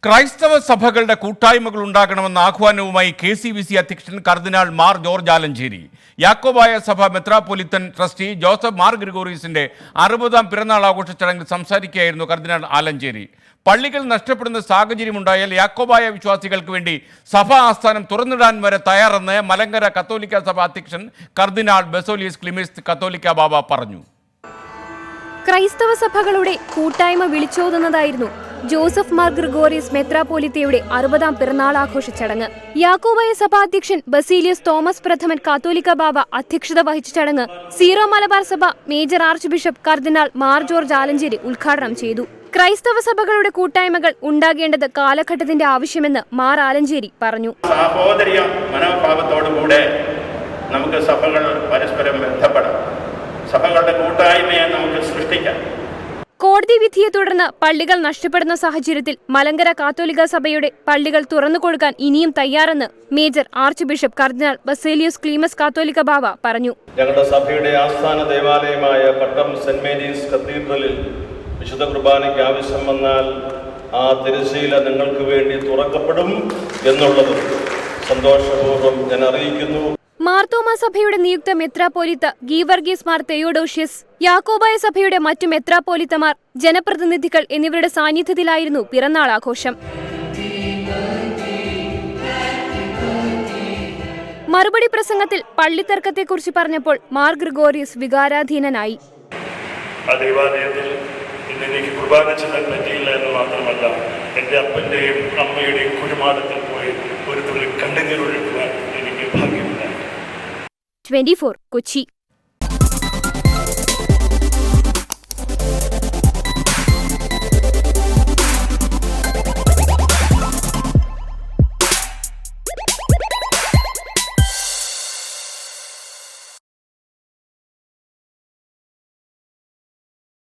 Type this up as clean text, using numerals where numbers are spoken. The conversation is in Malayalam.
ക്രൈസ്തവ സഭകളുടെ കൂട്ടായ്മകൾ ഉണ്ടാകണമെന്ന ആഹ്വാനവുമായി KCVC അധ്യക്ഷൻ കർദിനാൾ മാർ ജോർജ് ആലഞ്ചേരി. യാക്കോബായ സഭ മെത്രാപ്പൊലിത്തൻ ട്രസ്റ്റി ജോസഫ് മാർ ഗ്രിഗോറിയസിന്റെ 60ാം പിറന്നാൾ ആഘോഷ ചടങ്ങിൽ സംസാരിക്കുകയായിരുന്നു കർദിനാൾ ആലഞ്ചേരി. പള്ളികൾ നഷ്ടപ്പെടുന്ന സാഹചര്യമുണ്ടായാൽ യാക്കോബായ വിശ്വാസികൾക്ക് വേണ്ടി സഭാ ആസ്ഥാനം തുറന്നിടാൻ വരെ തയ്യാറെന്ന് മലങ്കര കത്തോലിക്ക സഭ അധ്യക്ഷൻ കർദിനാൾ ബസേലിയസ് ക്ലീമിസ് കത്തോലിക്ക ബാബ പറഞ്ഞു. ക്രൈസ്തവ സഭകളുടെ കൂട്ടായ്മ വിളിച്ചോതുന്നതായിരുന്നു ജോസഫ് മാർ ഗ്രിഗോറിയസ് മെത്രാപ്പോലിത്തയുടെ 60ാം പിറന്നാൾ ആഘോഷ ചടങ്ങ്. യാക്കോബായ സഭാധ്യക്ഷൻ ബസേലിയസ് തോമസ് പ്രഥമൻ കാത്തോലിക്ക ബാബ അധ്യക്ഷത വഹിച്ച ചടങ്ങ് സീറോ മലബാർ സഭ മേജർ ആർച്ച് ബിഷപ്പ് കർദിനാൾ മാർ ജോർജ് ആലഞ്ചേരി ഉദ്ഘാടനം ചെയ്തു. ക്രൈസ്തവ സഭകളുടെ കൂട്ടായ്മകൾ ഉണ്ടാകേണ്ടത് കാലഘട്ടത്തിന്റെ ആവശ്യമെന്ന് മാർ ആലഞ്ചേരി പറഞ്ഞു. സഹോദര്യ മനോഭാവത്തോടുകൂടെ നമുക്ക് സഭകൾ പരസ്പരം ബന്ധപ്പെടാം, സഭകളുടെ കൂട്ടായ്മയെ നമുക്ക് സൃഷ്ടിക്കാം. കോടതി വിധിയെ തുടർന്ന് പള്ളികൾ നഷ്ടപ്പെടുന്ന സാഹചര്യത്തിൽ മലങ്കര കാത്തോലിക്ക സഭയുടെ പള്ളികൾ തുറന്നുകൊടുക്കാൻ ഇനിയും തയ്യാറെന്ന് മേജർ ആർച്ച് ബിഷപ്പ് കർദിനാൾ ബസേലിയസ് ക്ലീമസ് കാത്തോലിക്ക ബാവ പറഞ്ഞു. ഞങ്ങളുടെ സഭയുടെ ആസ്ഥാന ദേവാലയമായ പട്ടം സെന്റ് മേരീസ് കത്തീഡ്രലിൽ വിശുദ്ധ കുർബാനയ്ക്ക് ആവശ്യം വന്നാൽ ആ തിരശ്ശീല നിങ്ങൾക്ക് വേണ്ടി തുറക്കപ്പെടും എന്നുള്ളത് സന്തോഷപൂർവ്വം ഞാൻ അറിയിക്കുന്നു. മാർത്തോമാ സഭയുടെ നിയുക്ത മെത്രാപ്പോലിത്ത ഗീവർഗീസ് മാർ തെയോഡോഷ്യസ്, യാക്കോബായ സഭയുടെ മറ്റു മെത്രാപ്പോലിത്തമാർ, ജനപ്രതിനിധികൾ എന്നിവരുടെ സാന്നിധ്യത്തിലായിരുന്നു പിറന്നാൾ ആഘോഷം. മറുപടി പ്രസംഗത്തിൽ പള്ളിത്തർക്കത്തെക്കുറിച്ച് പറഞ്ഞപ്പോൾ മാർ ഗ്രിഗോറിയസ് വികാരാധീനനായി. എനിക്ക് കുർബാന ചെല്ലാൻ പറ്റിയില്ല എന്ന് മാത്രമല്ല, എൻ്റെ അപ്പൻ്റെയും അമ്മയുടെയും കുഴിമാടത്തിൽ പോയി ഒരു തുള്ളി കണ്ണുനീർ ഒഴുക്കുവാൻ എനിക്ക് ഭാഗ്യമുണ്ടായി. 24 കൊച്ചി.